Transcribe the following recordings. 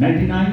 99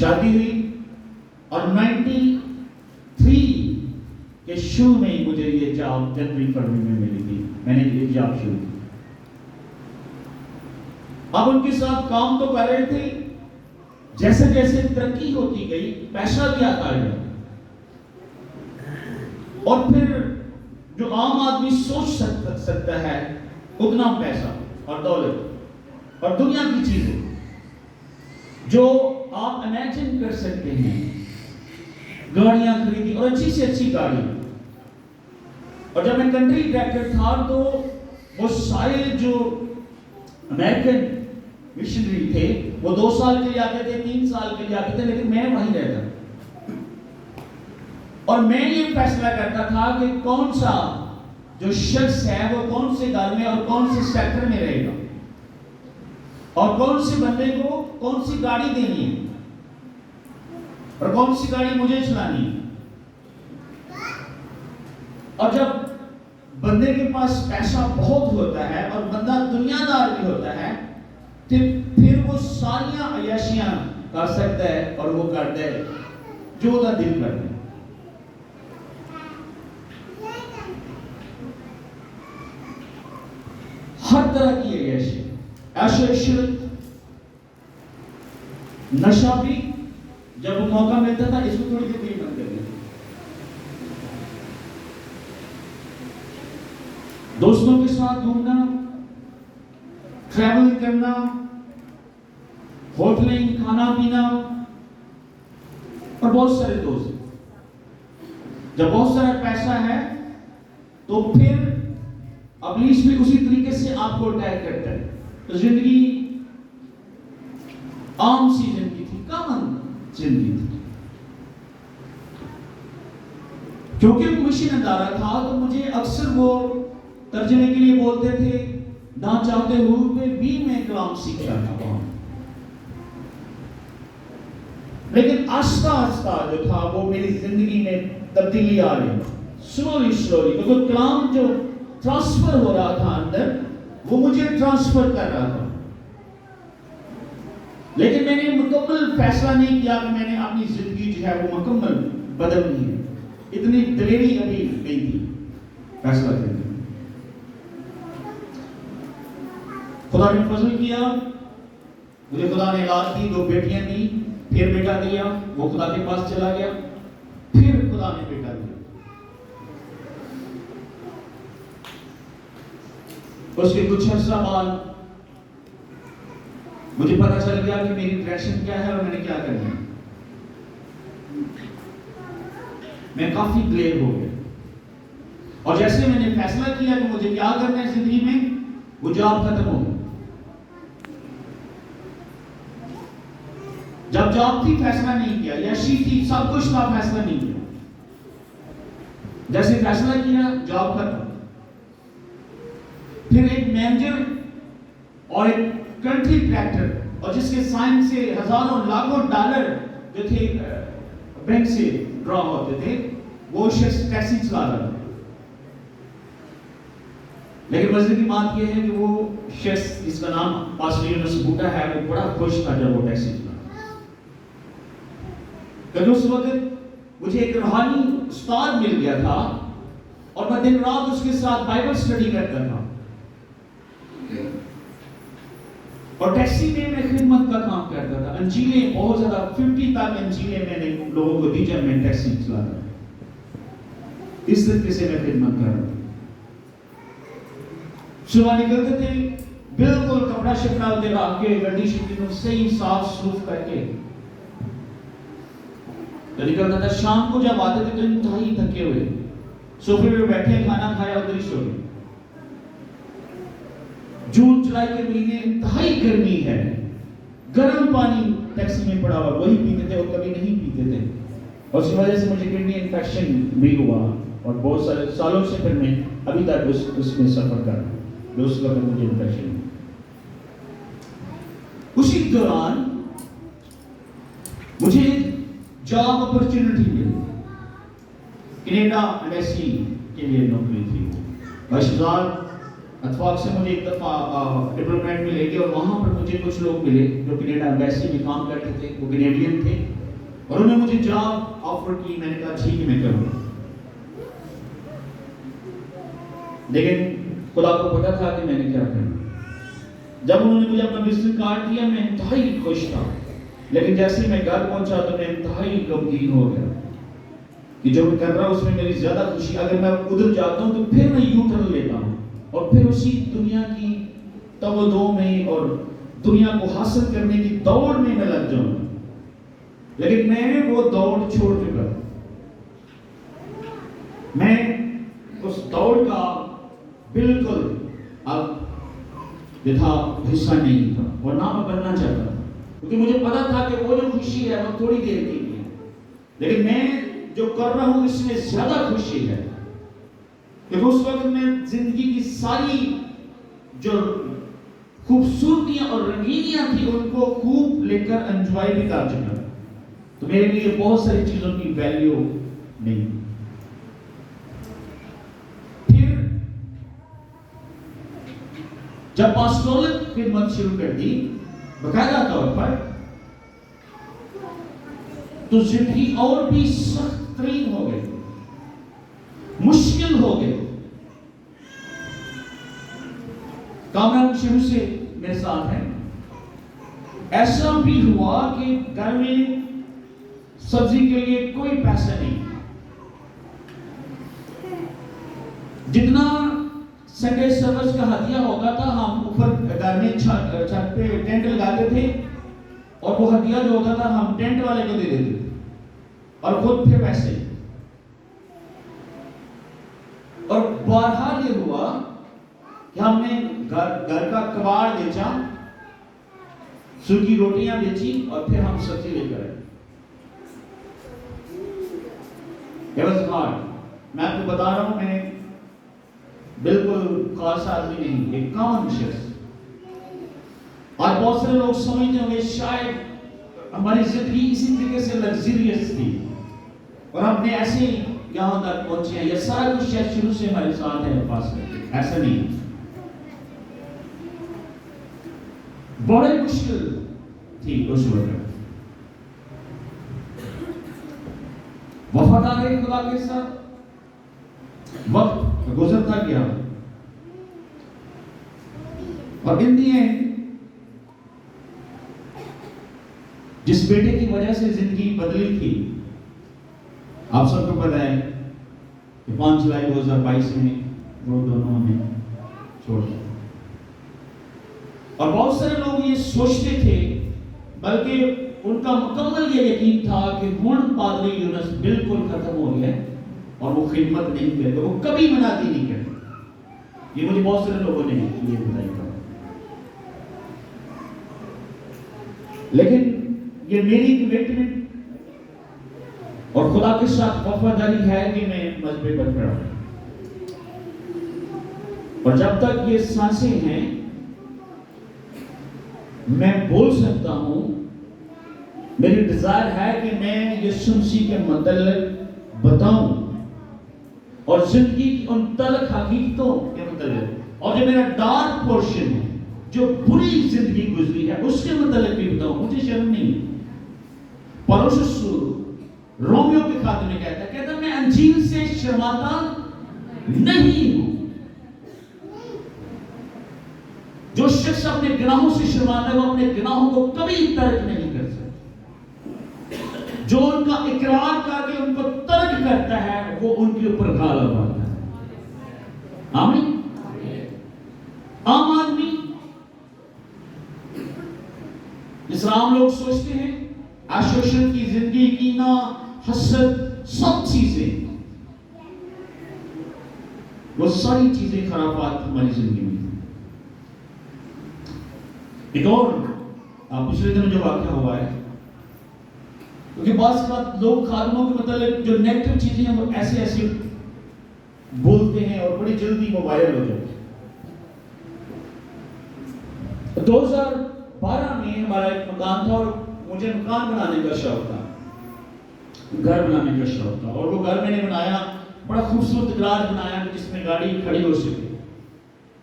شادی ہوئی اور 93 کے شروع میں ہی مجھے یہ جاب جنوری فروری میں ملی تھی. میں نے یہ جاب شروع کی. اب ان کے ساتھ کام تو کر رہے تھے. جیسے جیسے ترقی ہوتی گئی پیسہ بھی آتا گیا اور پھر جو عام آدمی سوچ سکتا ہے اتنا پیسہ اور دولت اور دنیا کی چیزیں جو آپ امیجن کر سکتے ہیں. گاڑیاں خریدی اور اچھی سے اچھی گاڑی. اور جب میں کنٹری ڈائریکٹر تھا تو وہ سارے جو امریکن مشنری تھے وہ 2 سال کے لیے آتے تھے, 3 سال کے لیے آتے تھے, لیکن میں وہیں رہتا. اور میں یہ فیصلہ کرتا تھا کہ کون سا جو شخص ہے وہ کون سے گھر میں اور کون سے سیکٹر میں رہے گا اور کون سے بندے کو کون سی گاڑی دینی ہے اور کون سی گاڑی مجھے چلانی ہے. اور جب بندے کے پاس پیسہ بہت ہوتا ہے اور بندہ دنیا دار بھی ہوتا ہے تو پھر وہ ساریاں عیاشیاں کر سکتا ہے اور وہ کرتا ہے جو اس کا دل کرتا ہے. ہر طرح کی عیاشی, عیش و عشرت, نشہ بھی جب وہ موقع ملتا تھا اس کو تھوڑی دیر بند کر دیا. دوستوں کے ساتھ گھومنا, ٹریول کرنا, ہوٹلنگ, کھانا پینا اور بہت سارے دوست. جب بہت سارا پیسہ ہے تو پھر ابلیس بھی اسی طریقے سے آپ کو اٹیک کرتا ہے. تو زندگی عام سی زندگی تھی, کامن زندگی تھی. کیونکہ مشن ادارہ تھا تو مجھے اکثر وہ ترجمے کے لیے بولتے تھے, نہ چاہتے ہوئے بھی میں کلام سیکھ رہا تھا. لیکن آہستہ آہستہ جو تھا وہ میری زندگی میں تبدیلی آ رہی, سلولی کیونکہ کلام جو ٹرانسفر ہو رہا تھا اندر وہ مجھے ٹرانسفر کر رہا تھا. لیکن میں نے مکمل فیصلہ نہیں کیا کہ میں نے اپنی زندگی جو ہے وہ مکمل بدلنی ہے. اتنی دلیری ابھی نہیں تھی فیصلہ کرنے. خدا نے فضل کیا, مجھے خدا نے اولاد دی, 2 بیٹیاں دی, پھر بیٹا دیا, وہ خدا کے پاس چلا گیا, پھر خدا نے بیٹا دیا. اس کے کچھ عرصہ بعد مجھے پتا چل گیا کہ میری ڈائریکشن کیا ہے اور میں نے کیا کرنا ہے. میں کافی بلیڈ ہو گیا اور جیسے میں نے فیصلہ کیا کہ مجھے کیا کرنا ہے زندگی میں, وہ جاب ختم ہو گئی. جب جاب تھی فیصلہ نہیں کیا, یشی تھی سب کچھ تھا, فیصلہ نہیں کیا. جیسے فیصلہ کیا جاب ختم. پھر ایک مینیجر اور ایک کنٹری ڈائریکٹر اور جس کے سائن سے ہزاروں لاکھوں ڈالر جو تھے بینک سے ڈرا ہوتے تھے, وہ شخص ٹیکسی چلا رہا تھا. لیکن مزے کی بات یہ ہے کہ وہ شخص جس کا نام پاسٹر یونس بوٹا ہے وہ بڑا خوش تھا جب وہ ٹیکسی چلا. کیونکہ اس وقت مجھے ایک روحانی استاد مل گیا تھا اور میں دن رات اس کے ساتھ بائبل اسٹڈی کرتا تھا. اور ٹیکسی میں خدمت کا کام کرتا تھا. انجیلیں بہت زیادہ 50 تک انجیلیں میں نے لوگوں کو دی جب میں ٹیکسی چلا رہا تھا. اس طریقے سے میں خدمت کر رہا تھا. صبح نکلتے تھے بالکل کپڑا شپڑا اترا کے گڈی شپڑی کو صحیح صاف صوف کر کے تو نکلتا تھا. شام کو جب آتے تھے تو انتہائی تھکے ہوئے, سوفے پہ بیٹھے, کھانا کھایا, ادھر ہی سو گئے. جون جولائی کے مہینے انتہائی گرمی ہے, گرم پانی ٹیکسی میں پڑا ہوا وہی پیتے تھے اور کبھی نہیں پیتے تھے. اور اس کی وجہ سے مجھے کڈنی انفیکشن بھی ہوا اور بہت سارے سالوں سے پھر میں ابھی تک اس میں سفر کر رہا ہوں. اس وقت مجھے انفیکشن. اسی دوران مجھے جاب اپرچونٹی ملی, کینیڈا ایمبیسی کے لیے نوکری تھی. 22,000 اتفاق سے مجھے ایک دفعہ ڈپلومیٹ میں لے گئے اور وہاں پر مجھے کچھ لوگ ملے جو کینیڈا ایمبیسی میں کام کرتے تھے، وہ کینیڈین تھے اور انہوں نے مجھے جاب آفر کی. میں نے کہا ٹھیک ہے میں کروں گا، لیکن خدا کو پتا تھا کہ میں نے کیا کرنا. جب انہوں نے مجھے اپنا وزٹنگ کارڈ دیا میں انتہائی خوش تھا، لیکن جیسے میں گھر پہنچا تو میں انتہائی غمگین ہو گیا کہ جو میں کر رہا ہوں اس میں میری زیادہ خوشی، اگر میں ادھر جاتا ہوں تو پھر میں یو ٹرن لیتا ہوں اور پھر اسی دنیا کی تودو میں اور دنیا کو حاصل کرنے کی دوڑ میں لگ جاؤں. لیکن میں وہ دوڑ چھوڑ چکا، میں اس دوڑ کا بالکل اب تھا حصہ نہیں تھا اور نہ میں بننا چاہتا تھا، کیونکہ مجھے پتا تھا کہ وہ جو خوشی ہے وہ تھوڑی دیر کے لیے، لیکن میں جو کر رہا ہوں اس میں زیادہ خوشی ہے کہ اس وقت میں زندگی کی ساری جو خوبصورتیاں اور رنگینیاں تھیں ان کو خوب لے کر انجوائے بھی کر چکا، تو میرے لیے بہت ساری چیزوں کی ویلیو نہیں. پھر جب پاسٹورل خدمت شروع کر دی باقاعدہ طور پر، تو زندگی اور بھی سخت ترین ہو گئی، مشکل ہو گئی. کامران شروع سے میرے ساتھ ہے. ایسا بھی ہوا کہ گھر میں سبزی کے لیے کوئی پیسہ نہیں، جتنا سنڈے سروس کا ہدیہ ہوتا تھا ہم اوپر گھر میں چھت پہ ٹینٹ لگاتے تھے اور وہ ہدیہ جو ہوتا تھا ہم ٹینٹ والے کو دے دیتے تھے اور خود پھر پیسے. اور بہرحال یہ ہوا کہ ہم نے گھر کا کباڑ بیچا، سوکھی روٹیاں بیچی اور پھر ہم سبزی لے کر آئے. It was hard. میں آپ کو بتا رہا ہوں میں بالکل خاص آدمی نہیں، ایک کامن شخص. اور بہت سارے لوگ سمجھتے ہوں گے شاید ہماری زندگی اسی طریقے سے لگزریس تھی اور ہم نے ایسے یہاں تک پہنچے ہیں، یہ سارا کچھ شاید شروع سے ہمارے ساتھ ہے پاس کرتے. ایسا نہیں، بڑے مشکل تھی اس وقت. وفادار خدا کے ساتھ وقت گزرتا گیا اور ان دی اینڈ جس بیٹے کی وجہ سے زندگی بدلی تھی آپ سب کو پتہ ہے کہ 5 جولائی 2022 میں وہ دونوں ہمیں چھوڑ دیا. اور بہت سارے لوگ یہ سوچتے تھے، بلکہ ان کا مکمل یہ یقین تھا کہ ہن پادری یونس بالکل ختم ہو گیا اور وہ خدمت نہیں کرے، وہ کبھی منادی نہیں کرے. یہ مجھے بہت سارے لوگوں نے یہ بتایا تھا، لیکن یہ میری کمٹمنٹ اور خدا کے ساتھ وفاداری ہے کہ میں مذہبے پر کھڑا ہوں. اور جب تک یہ سانسیں ہیں میں بول سکتا ہوں، میری ڈیزائر ہے کہ میں یسوع مسیح کے متعلق بتاؤں اور زندگی کی ان تلخ حقیقتوں کے متعلق، اور جو میرا ڈارک پورشن ہے، جو بری زندگی گزری ہے اس کے متعلق بھی بتاؤں. مجھے شرم نہیں. پولس رسول رومیو کے خاطر میں کہتا ہے میں انجیل سے شرماتا نہیں ہوں. جو شخص اپنے گناہوں سے شرماتا ہے وہ اپنے گناہوں کو کبھی ترک نہیں کر سکتا. جو ان کا اقرار کر کے ان کو ترک کرتا ہے وہ ان کے اوپر غالب آتا ہے. آمین. عام آدمی اسلام لوگ سوچتے ہیں عشوشن کی زندگی کی نا حسد سب چیزیں، وہ ساری چیزیں خرافات ہماری زندگی میں. ایک اور پچھلے دنوں جو واقعہ ہوا ہے، کیونکہ بعض اوقات لوگ خادموں کے متعلق جو نیگیٹو چیزیں ہیں وہ ایسے ایسے بولتے ہیں اور بڑی جلدی وہ وائرل ہو جاتے ہیں. 2012 میں ہمارا ایک مکان تھا اور مجھے مکان بنانے کا شوق تھا، گھر بنانے کا شوق تھا، اور وہ گھر میں نے بنایا، بڑا خوبصورت گراج بنایا جس میں گاڑی کھڑی ہو سکے.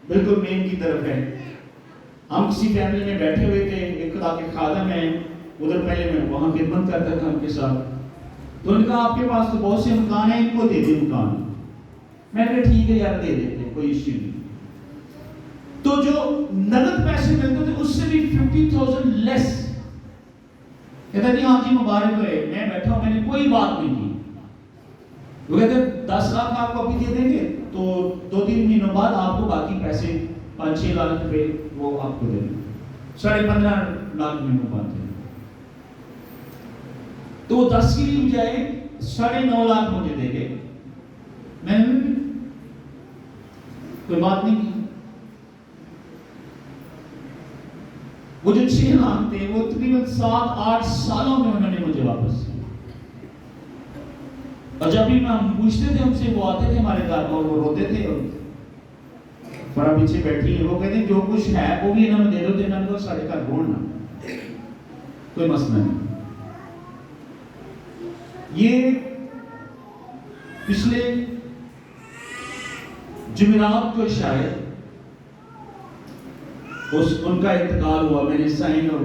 بالکل مین کی طرف ہے. ہم کسی فیملی میں بیٹھے ہوئے تھے, ایک خدا کے خادم ہیں ادھر, پہلے میں وہاں خدمت کرتا تھا ان کے ساتھ. تو ان کا آپ کے پاس تو بہت سے مکان ہیں, ان کو دے دے مکان. میں نے ٹھیک ہے یار دے دیتے, کوئی ایشو نہیں. تو جو نقد پیسے ملتے تھے اس سے بھی 50,000 لیس. کہتا جی ہاں جی مبارک ہے. میں بیٹھا ہوں, میں نے کوئی بات نہیں کی. وہ کہتے 10 لاکھ آپ کو ابھی دے دیں گے تو 2-3 مہینوں بعد آپ کو باقی پیسے 5-6 لاکھ روپے وہ آپ کو دے دیں. 15.5 لاکھ میں وہ بات ہے. تو وہ 10 کی بجائے 9.5 لاکھ مجھے دے گئے. میں نے کوئی بات نہیں کی. وہ جو 6 لاکھ تھے وہ تقریباً 7-8 سالوں میں انہوں نے مجھے واپس کیا. اور جب بھی ہم پوچھتے تھے ان سے, وہ آتے تھے ہمارے گھر اور وہ روتے تھے, اور بڑا پیچھے بیٹھی ہے, وہ کہتے ہیں جو کچھ ہے وہ بھی انہوں نے دے دو, دینا تو سارے گھر بھولنا, کوئی مسئلہ نہیں. یہ پچھلے جمعرات کو شاید ان کا انتقال ہوا. میں نے سائن اور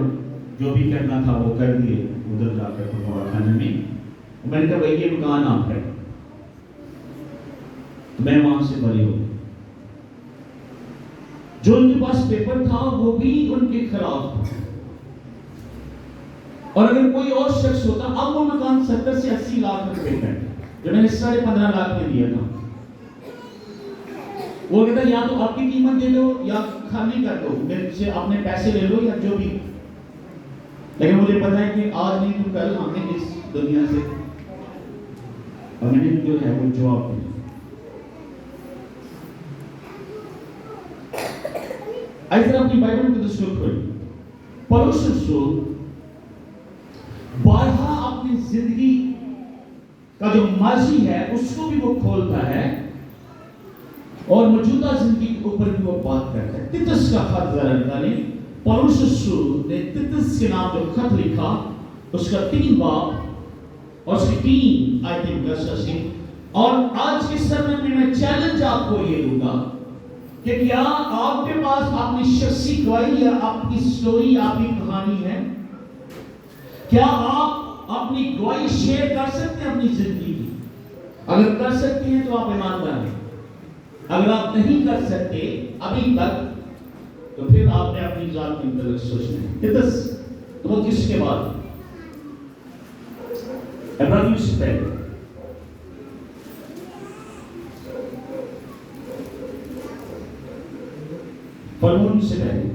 جو بھی کرنا تھا وہ کر دیے ادھر جا کر پکوڑا خانے میں. میں نے کہا بھائی یہ مکان آپ ہے. میں وہاں سے بری ہو. جو ان کے پاس پیپر تھا وہ بھی ان کے خلاف تھا, اور اگر کوئی اور شخص ہوتا, اب وہ مکان 70 سے 80 لاکھ روپے کا ہے جو میں نے 15.5 لاکھ میں دیا تھا. وہ کہتا یا تو آپ کی قیمت دے دو یا خالی کر دو, میرے سے اپنے پیسے لے لو یا جو بھی. لیکن مجھے پتا ہے کہ آج نہیں تو کل ہم نے اس دنیا سے, اور میں نے جو ہے وہ جواب دیا. ایسے اپنی بائبل کو دستور کھولی. پولس رسول بارہا اپنی زندگی کا جو ماضی ہے اس کو بھی وہ کھولتا ہے, اور موجودہ زندگی کے اوپر بھی وہ بات کرتا ہے. تیتس کا خط ذرا نکالیں. پولس رسول نے تیتس کے نام جو خط لکھا اس کا 3 باب اور اس کی 3 آیتیں مقدسہ سے. اور آج کے سرمن میں چیلنج آپ کو یہ دوں گا کہ کیا آپ کے پاس اپنی شخصی گواہی یا آپ کی سٹوری, آپ کی کہانی ہے؟ کیا آپ اپنی گواہی شیئر کر سکتے ہیں اپنی زندگی کی؟ اگر کر سکتے ہیں تو آپ ایماندار ہیں. اگر آپ نہیں کر سکتے ابھی تک تو پھر آپ نے اپنی ذات کے متعلق سوچنا ہے. تیتس تو کس کے بعد ابراہیم سے پہلے فلمون سے پہلے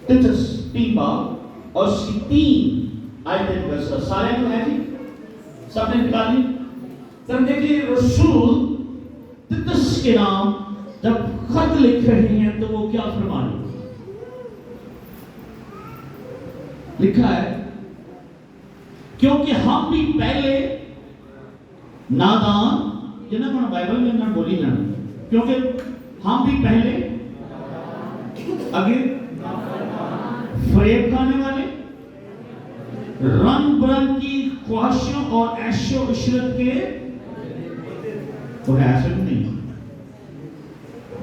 تیتس 3 باب اور اس کی 3 آیتیں مقدسہ سارے کو ہے جی, سب نے نکالی. تب دیکھیے رسول تیتس کے نام جب خط لکھ رہے ہیں تو وہ کیا فرمانے لکھا ہے, کیونکہ ہم بھی پہلے نادان, یہ نہ کون بائبل میں نہ بولی نہ, کیونکہ ہم بھی پہلے اگر فریب کھانے والے, رنگ برنگ کی خواہشوں اور عیش و عشرت کے, تو عیشت نہیں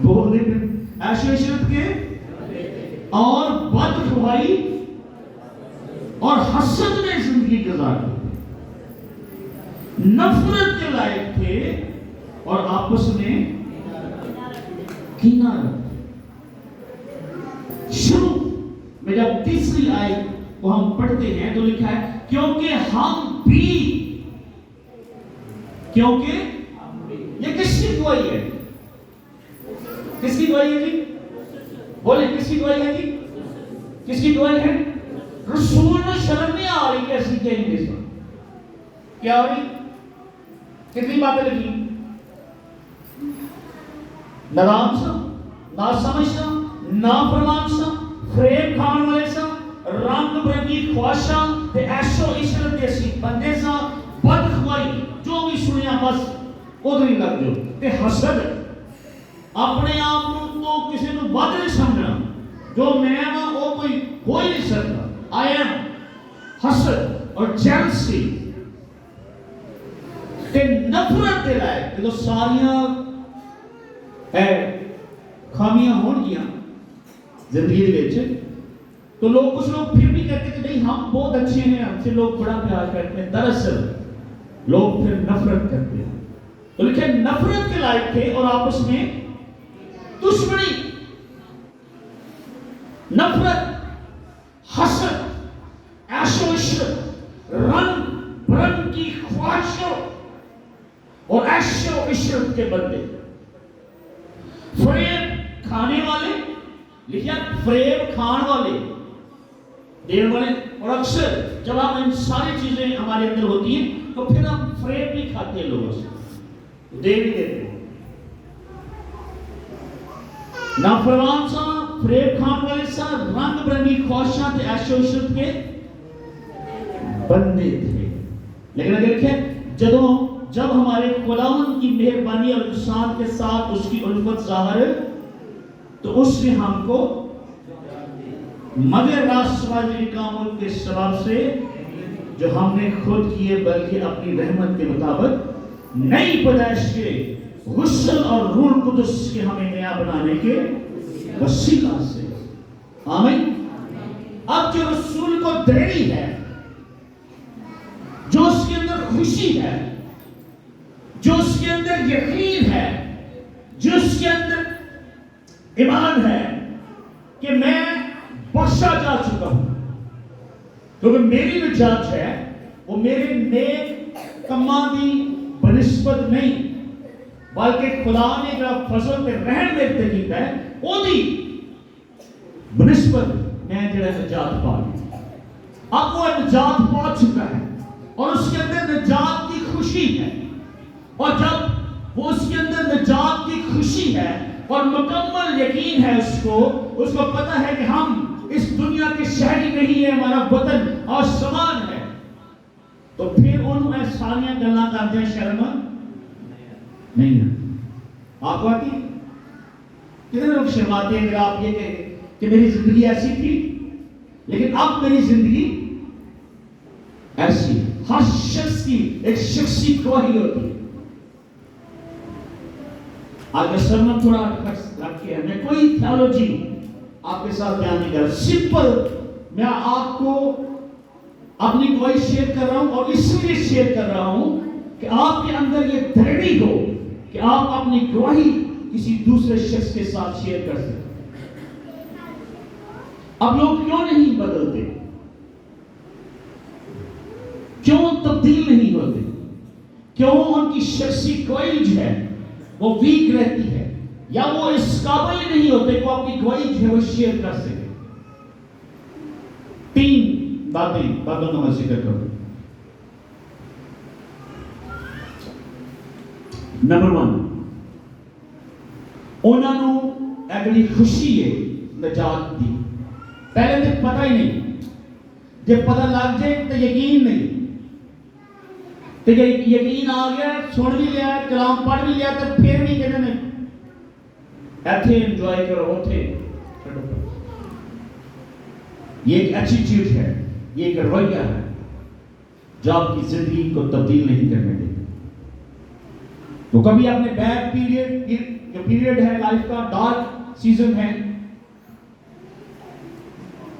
بول دیں عیش و عشرت کے, اور بدخواہی اور حسد میں زندگی گزارتے, نفرت کے لائق تھے اور آپس میں کینہ رکھتے. شروع میں جب تیسری آیت کو ہم پڑھتے ہیں تو لکھا ہے کیونکہ ہم بھی, کیونکہ یہ کس کی گواہی ہے؟ کس کی گواہی ہے جی؟ بولے کس کی گواہی ہے جی؟ کس کی گواہی ہے؟ رسول میں شرم نہیں آ رہی کیسی کہیں گے سن, کیا ہو رہی؟ کتنی باتیں لکھی؟ نادان سا, ناسمجھ سا, نافرمان سا, فریب کھان والے سا, رنگ برنگی خواہشاں تے عیش و عشرت جیسی بندے سا, بدخواہی, جو بھی سنیا بس ادھر ہی لگ جو, تے حسد, اپنے آپ کو کسی کو بد نہیں سمجھنا, جو میں ہاں وہ کوئی ہو ہی نہیں سکتا. I am حسد اور jealousy تے نفرت دے لائے کہ تو ساریاں ہے خامیاں ہون گیا زندگی دے وچ تو لوگ کچھ لوگ پھر بھی کہتے کہ نہیں ہم بہت اچھے ہیں, ہم سے لوگ بڑا پیار کرتے ہیں. دراصل لوگ پھر نفرت کرتے ہیں. تو لکھے نفرت کے لائق تھے اور آپس میں دشمنی, نفرت, حسد, عیش و عشرت, رنگ برنگ کی خواہشوں اور عیش و عشرت کے بندے, فریب کھانے والے, لکھیا فریب کھان والے, دیر والے. اور اکثر جب ہم ان ساری چیزیں ہمارے اندر ہوتی ہیں تو پھر ہم فریب بھی کھاتے ہیں لوگوں سے, دے بھی دیتے ہیں. نافرمان سا, فریب کھان والے سا, رنگ برنگی خواہشات عیش و عشرت کے بندے تھے. لیکن اگر دیکھیں جب ہمارے خداوند کی مہربانی اور احسان کے ساتھ اس کی الفت ظاہر تو اس نے ہم کو مگر راسوائی کاموں کے سبب سے جو ہم نے خود کیے بلکہ اپنی رحمت کے مطابق نئی پیدائش کے غسل اور روح القدس کے ہمیں نیا بنانے کے وسیلہ سے. آمین. اب جو رسول کو دریڑی ہے, جو اس کے اندر خوشی ہے, جو اس کے اندر یقین ہے, جو اس کے اندر ایمان ہے کہ میں بخشا جا چکا ہوں, کیونکہ میری نجات ہے وہ میرے نیک کماں دی بنسبت نہیں بلکہ خدا نے جو فضل تے رحم میرے تے کیتا ہے او دی بنسبت میں جڑا نجات پا لی. اب وہ نجات پا چکا ہے اور اس کے اندر نجات کی خوشی ہے, اور جب وہ اس کے اندر نجات کی خوشی ہے اور مکمل یقین ہے, اس کو پتا ہے کہ ہم اس دنیا کے شہری نہیں ہے, ہمارا وطن آسمان ہے, تو پھر انہوں نے ساریاں گلاں کرتے ہیں شرم نہیں ہے. آپ کو آتی کتنے لوگ شرماتے ہیں اگر آپ یہ کہیں کہ میری زندگی ایسی تھی لیکن اب میری زندگی ایسی. ہر شخص کی ایک شخصی گواہی ہوتی ہے. آج میں سرمن تھوڑا رکھ کے میں کوئی تھیالوجی آپ کے ساتھ بیان نہیں کر رہا, سمپل میں آپ کو اپنی گواہی شیئر کر رہا ہوں, اور اس لیے شیئر کر رہا ہوں کہ آپ کے اندر یہ دھڑی ہو کہ آپ اپنی گواہی کسی دوسرے شخص کے ساتھ شیئر کر سکیں. اب لوگ کیوں نہیں بدلتے, کیوں تبدیل نہیں ہوتے, کیوں ان کی شخصی گواہی جو ہے وہ ویک رہتی ہے, یا وہ اس قابل نہیں ہوتے کہ وہ اپنی گواہی جو ہے وہ شیئر کر سکے. 3 باتوں کا میں ذکر کروں. نمبر 1, انہوں نے اگلی خوشی ہے نجات دی. پہلے تو پتہ ہی نہیں, جب پتہ لگ جائے تو یقین نہیں, تو یقین آ گیا, سن بھی لیا, کلام پڑھ بھی لیا, تو پھر نہیں کہتے نہیں ایتھے انجوائے کرو ہوتے. یہ ایک ایٹیٹیوڈ ہے, یہ ایک رویہ ہے جو آپ کی زندگی کو تبدیل نہیں کرنے دے. تو کبھی آپ نے بیڈ پیریڈ, جو پیریڈ ہے لائف کا, ڈارک سیزن ہے,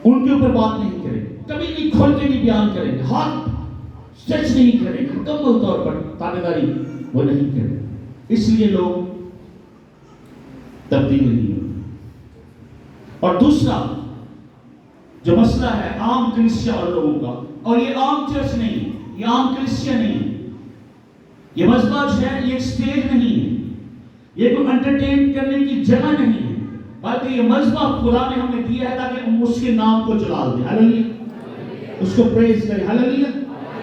ان کے اوپر بات نہیں کریں, کبھی نہیں کھول کے نہیں بیان کریں, ہاتھ سچ نہیں کریں, مکمل طور پر تابعداری وہ نہیں کریں. اس لیے لوگ تبدیل نہیں ہوتے. اور دوسرا جو مسئلہ ہے عام کلیسیا اور لوگوں کا, اور یہ عام چرچ نہیں, یہ عام کلیسیا نہیں, یہ مذہب جو ہے یہ سٹیج نہیں ہے, یہ کوئی انٹرٹین کرنے کی جگہ نہیں ہے, بلکہ یہ مذہب خدا نے ہمیں دیا ہے تاکہ ہم اس کے نام کو جلال دیں. ہاللیلویہ, اس کو پریز کریں. ہاللیلویہ.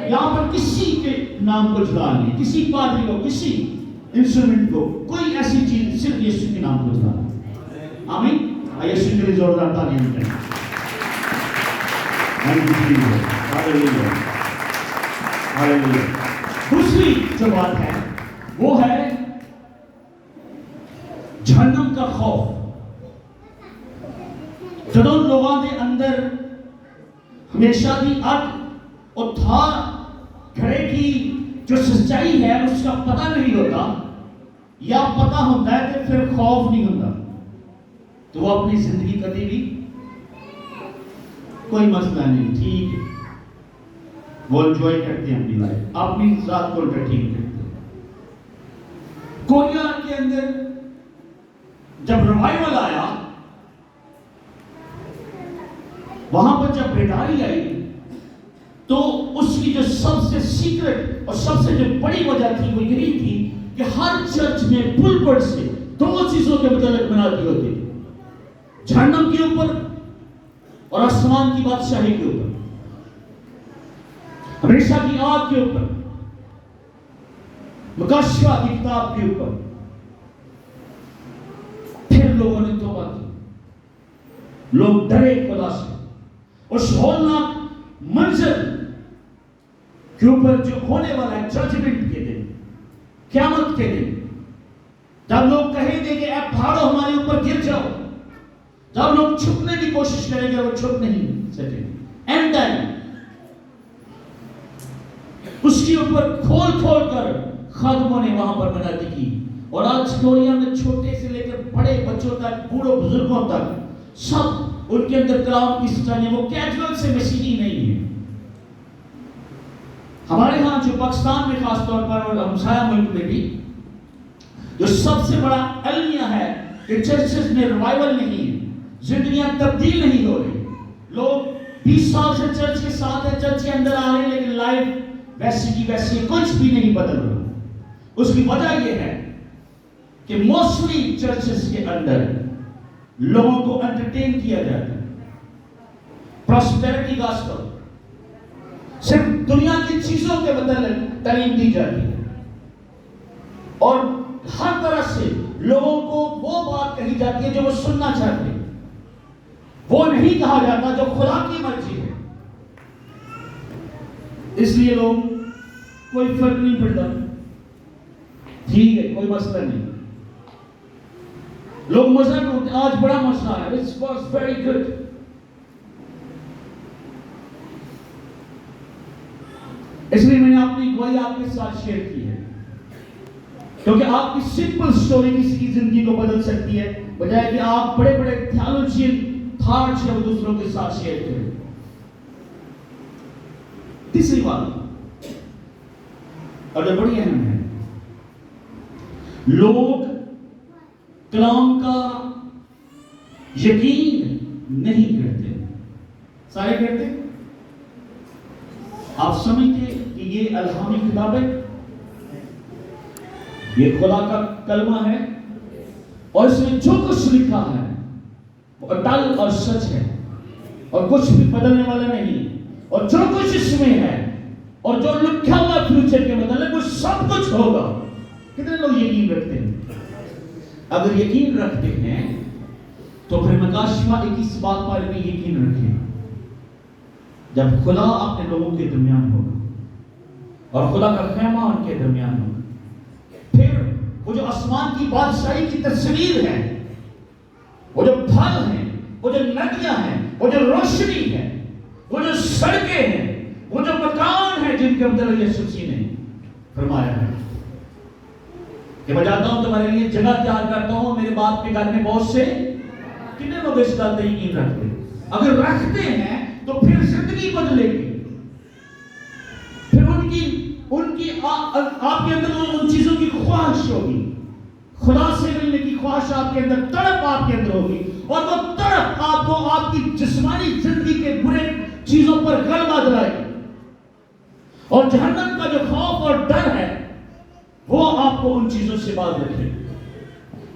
یہاں پر کسی کے نام کو جلال نہیں, کسی پادری کو, کسی انسٹرومنٹ کو, کوئی ایسی چیز, صرف یسوع کے نام کو جلال. آمین. یسوع کے لیے زوردار تعلیم کریں. ہاللیلویہ. ہاللیلویہ. دوسری جو بات ہے وہ ہے جہنم کا خوف. جدوں لوگوں کے اندر ہمیشہ دی اگ اور دھار گھڑے کی جو سچائی ہے اس کا پتہ نہیں ہوتا, یا پتہ ہوتا ہے تو پھر خوف نہیں ہوتا. تو وہ اپنی زندگی کبھی بھی کوئی مسئلہ نہیں، ٹھیک ہے، وہ انجوائے کرتے ہیں اپنی لائف، اپنی ذات کو انٹرٹین کرتے ہیں۔ کوریا کے اندر جب ریوائول آیا، وہاں پر جب بیداری آئی، تو اس کی جو سب سے سیکرٹ اور سب سے جو بڑی وجہ تھی وہ یہی تھی کہ ہر چرچ میں پلپٹ سے دو چیزوں کے متعلق بناتی ہوتی تھی، جہنم کے اوپر اور آسمان کی بادشاہی کے اوپر، ہمیشہ کی آگ کے اوپر، مکاشفہ کی کتاب کے اوپر۔ پھر لوگوں نے توبہ کی، لوگ ڈرے خدا سے، اس ہولناک منظر کے اوپر جو ہونے والا ہے ججمنٹ کے دن، قیامت کے دن، جب لوگ کہیں گے کہ اے پہاڑوں ہمارے اوپر گر جاؤ، جب لوگ چھپنے کی کوشش کریں گے وہ چھپ نہیں سکیں، اینڈ ٹائم اس کے اوپر کھول کھول کر خادموں نے وہاں پر منادی کی۔ اور آج کوریا میں چھوٹے سے لے کر بڑے بچوں تک، بوڑھوں بزرگوں تک، سب ان کے اندر کلام کی سچائی ہے، وہ کیجول سے مسیحی نہیں ہے۔ ہمارے ہاں جو پاکستان میں خاص طور پر اور ہمسایہ ملک میں بھی جو سب سے بڑا المیہ ہے کہ چرچز میں ریوائول نہیں ہے، زندگیاں تبدیل نہیں ہو رہی، لوگ 20 سال سے چرچ کے ساتھ ہیں، چرچ کے اندر آ رہے ہیں، لیکن لائف ویسی کی ویسی، کچھ بھی نہیں بدل رہا۔ اس کی وجہ یہ ہے کہ موسٹلی چرچز کے اندر لوگوں کو انٹرٹین کیا جاتا ہے، پراسپیرٹی گاسپل، صرف دنیا کی چیزوں کے متعلق تعلیم دی جاتی ہے، اور ہر طرح سے لوگوں کو وہ بات کہی جاتی ہے جو وہ سننا چاہتے ہیں، وہ نہیں کہا جاتا جو خدا کی مرضی ہے۔ اس لیے لوگ کوئی فرق نہیں پڑتا، ٹھیک ہے، کوئی مسئلہ نہیں، لوگ مزہ کرتے، آج بڑا مسئلہ ہے، It was very good۔ اس لیے میں نے اپنی گواہی آپ کے ساتھ شیئر کی ہے، کیونکہ آپ کی سمپل سٹوری کسی کی زندگی کو بدل سکتی ہے، بجائے کہ آپ بڑے بڑے تھیالوجیل تھاٹس کو دوسروں کے ساتھ شیئر کریں۔ تیسری بات اور جو بڑی اہم ہے، لوگ کلام کا یقین نہیں کرتے، سارے کرتے ہیں۔ آپ سمجھتے کہ یہ الہامی کتاب ہے، یہ خدا کا کلمہ ہے، اور اس میں جو کچھ لکھا ہے وہ اٹل اور سچ ہے، اور کچھ بھی بدلنے والا نہیں، اور جو کچھ اس میں ہے اور جو لکھا ہوا فیوچر کے متعلق وہ سب کچھ ہوگا۔ کتنے لوگ یقین رکھتے ہیں؟ اگر یقین رکھتے ہیں تو پھر مکاشفہ 21 بات پر بھی یقین رکھیں، جب خدا اپنے لوگوں کے درمیان ہوگا اور خدا کا خیمہ ان کے درمیان ہوگا، پھر وہ جو آسمان کی بادشاہی کی تصویر ہے، وہ جو پھل ہیں، وہ جو ندیاں ہیں، وہ جو روشنی ہے، وہ جو سڑکیں ہیں، وہ جو مکان ہیں جن کے متعلق یسوع مسیح نے فرمایا ہے کہ میں جاتا ہوں تمہارے لیے جگہ تیار کرتا ہوں، میرے باپ کے گھر میں بہت سے، کتنے لوگ اس بات پہ یقین رکھتے ہیں؟ اگر رکھتے ہیں تو پھر زندگی بدلے گی، پھر ان کی آپ کے اندر ان چیزوں کی خواہش ہوگی، خدا سے ملنے کی خواہش آپ کے اندر، تڑپ آپ کے اندر ہوگی، اور وہ تڑپ آپ کو آپ کی جسمانی زندگی کے برے چیزوں پر غلبہ دلائے گی، اور جہنم کا جو خوف اور ڈر ہے وہ آپ کو ان چیزوں سے باز رکھے۔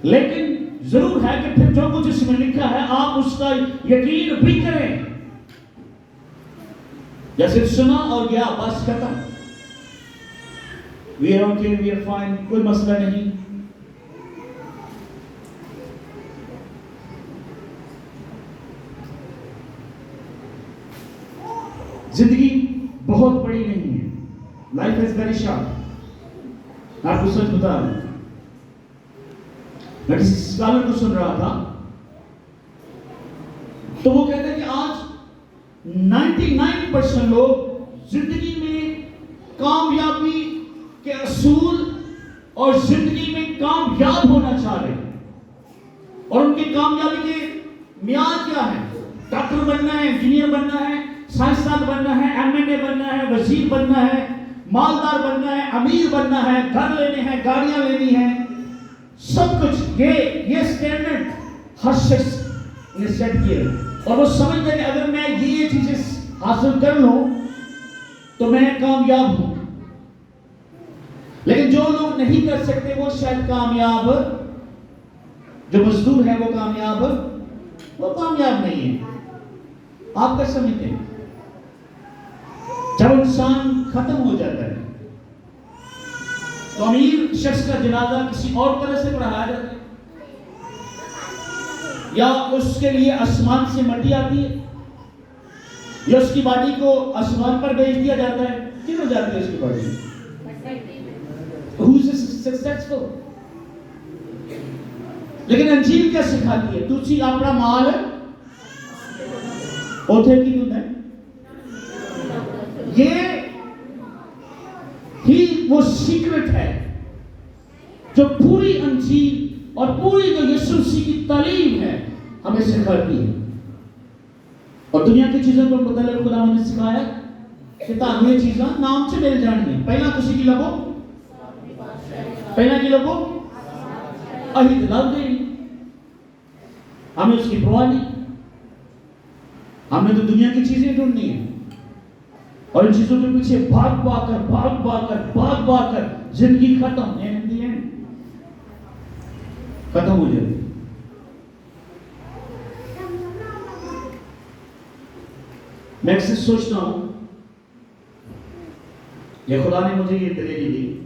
لیکن ضرور ہے کہ پھر جو کچھ اس میں لکھا ہے آپ اس کا یقین بھی کریں، جیسے سنا اور گیا بس ختم، we are okay, we are fine، کوئی مسئلہ نہیں۔ زندگی بہت بڑی نہیں ہے، لائف از ویری شارٹ۔ آپ کو سچ بتا رہا ہوں، میں کسی اسکالر کو سن رہا تھا تو وہ کہتے ہیں کہ آج 99% لوگ زندگی میں کامیابی کے اصول اور زندگی میں کامیاب ہونا چاہ رہے ہیں، اور ان کی کامیابی کے معیار کیا ہے؟ ڈاکٹر بننا ہے، انجینئر بننا ہے، سائنسدان بننا ہے، MNA بننا ہے، وزیر بننا ہے، مالدار بننا ہے، امیر بننا ہے، گھر لینے ہیں، گاڑیاں لینی ہیں، سب کچھ یہ سٹینڈرڈ ہر شخص نے سیٹ کیا اور وہ سمجھتے ہیں کہ اگر میں یہ چیزیں حاصل کر لوں تو میں کامیاب ہوں. لیکن جو لوگ نہیں کر سکتے وہ شاید کامیاب، جو مزدور ہے وہ کامیاب نہیں ہے. آپ کیا سمجھتے ہیں؟ جب انسان ختم ہو جاتا ہے تو امیر شخص کا جنازہ کسی اور طرح سے پڑھایا جاتا ہے یا اس کے لیے آسمان سے مٹی آتی ہے یا اس کی باڈی کو آسمان پر بھیج دیا جاتا ہے؟ کدھر جاتی ہے اس کی باڈی؟ Who's successful؟ لیکن انجیل کیا سکھاتی ہے؟ تسی اپنا مال اوتھے کی دن ہے. یہ ہی وہ سیکرٹ ہے جو پوری انجیل اور پوری جو یسوع مسیح کی تعلیم ہے ہمیں سکھاتی ہے. اور دنیا کی چیزوں کو متعلق خدا نے سکھایا کہ تاکہ یہ چیزاں نام سے مل جانی ہیں. پہلا کسی کی لبو عہد لگ گئی، ہمیں اس کی پرواہ نہیں. ہمیں تو دنیا کی چیزیں ڈھونڈنی ہیں اور ان چیزوں کے پیچھے بھاگ کر زندگی ختم ہو جاتی. میں اکثر سوچتا ہوں یہ خدا نے مجھے یہ تجلی دی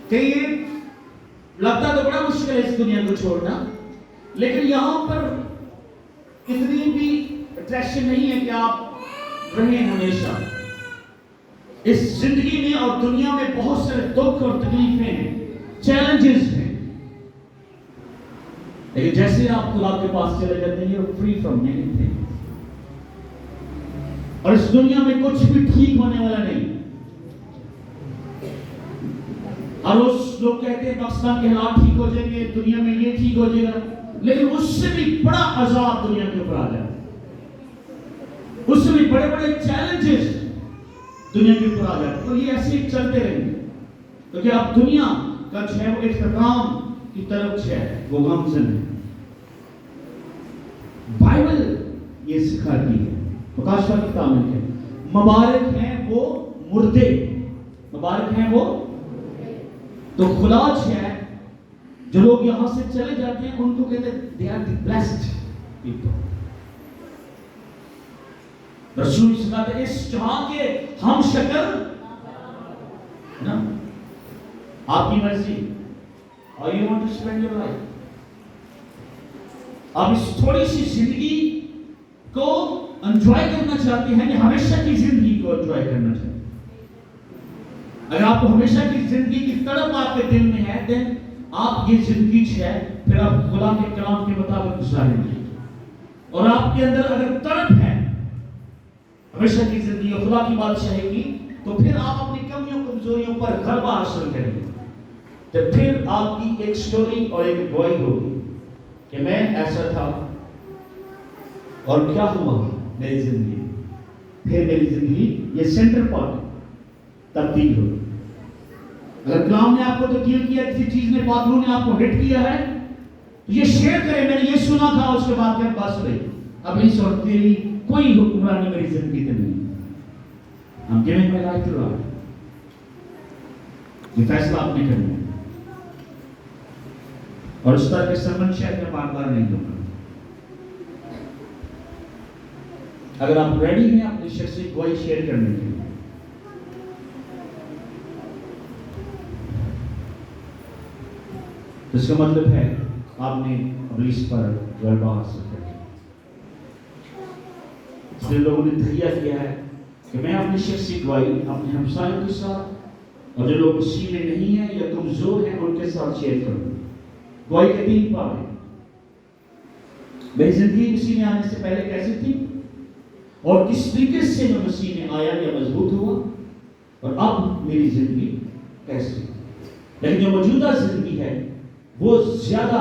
کہ یہ لگتا تو بڑا مشکل ہے اس دنیا کو چھوڑنا، لیکن یہاں پر اتنی بھی اٹریکشن نہیں ہے کہ آپ رہیں ہمیشہ. اس زندگی میں اور دنیا میں بہت سارے دکھ اور تکلیفیں ہیں، چیلنجز ہیں، لیکن جیسے آپ خدا کے پاس چلے جاتے ہیں you're free from anything. اور اس دنیا میں کچھ بھی ٹھیک ہونے والا نہیں. اور اس لوگ کہتے ہیں پاکستان کے حالات ٹھیک ہو جائیں گے، دنیا میں یہ ٹھیک ہو جائے گا، لیکن اس سے بھی بڑا عذاب دنیا کے اوپر آ جائے، اس سے بھی بڑے بڑے چیلنجز دنیا کے اوپر آ جائے. اور یہ ایسے ہی چلتے رہیں گے کیونکہ اب دنیا کا جو ہے وہ اختتام کی طرف ہے، وہ غمزن ہے. بائبل یہ سکھاتی ہے، مکاشفہ کی کتاب میں ہے مبارک ہیں وہ مردے، مبارک ہیں وہ. تو خدا جو ہے جو لوگ یہاں سے چلے جاتے ہیں ان کو کہتے ہیں they are the blessed people. رسول سکھاتے ہیں اس جہاں کے ہم شکل نا آپ کی مرضی. How you want to spend your life؟ آپ اس تھوڑی سی زندگی کو انجوائے کرنا چاہتے ہیں یا ہمیشہ کی زندگی کو انجوائے کرنا چاہتے ہیں؟ اگر آپ کو ہمیشہ کی زندگی کی تڑپ آپ کے دل میں ہے then آپ یہ زندگی ہے پھر آپ خدا کے کلام کے مطابق گزاریں گے. اور آپ کے اندر اگر تڑپ ہے ہمیشہ کی زندگی اور خدا کی بادشاہی کی تو پھر آپ اپنی کمیوں کمزوریوں پر غلبہ حاصل کریں گے. تو پھر آپ کی ایک سٹوری اور ایک گواہی ہوگی کہ میں ایسا تھا اور کیا ہوا میری زندگی. پھر میری زندگی یہ سینٹر پوائنٹ تبدیل ہو. اگر کلام نے آپ کو تبدیل کیا، کسی چیز نے پادروں نے آپ کو ہٹ کیا ہے تو یہ شیئر کریں میں نے یہ سنا تھا اس کے بعد کیا بات رہی اب نہیں سوچتی رہی کوئی حکمرانی میری زندگی تے نہیں. I'm giving my life to God. یہ فیصلہ آپ نے کرنا ہے اور اس طرح کے سرمن شاید میں بار بار نہیں دوں گا. اگر آپ ریڈی ہیں اپنی شخصی گواہی شیئر کرنے کے لیے اس کا مطلب ہے آپ نے ابلیس پر غلبہ حاصل کر لیا. اس لیے لوگوں نے تہیہ کیا ہے کہ میں اپنی شخصی گواہی اپنے ہمسایوں کے ساتھ اور جو لوگ مسیح میں نہیں ہیں یا کمزور ہیں ان کے ساتھ شیئر کروں. گواہی کے 3 پہلو. میری زندگی مسیح میں آنے سے پہلے کیسی تھی اور کس طریقے سے میں مسیح میں آیا یا مضبوط ہوا اور اب میری زندگی کیسی. لیکن جو موجودہ زندگی ہے وہ زیادہ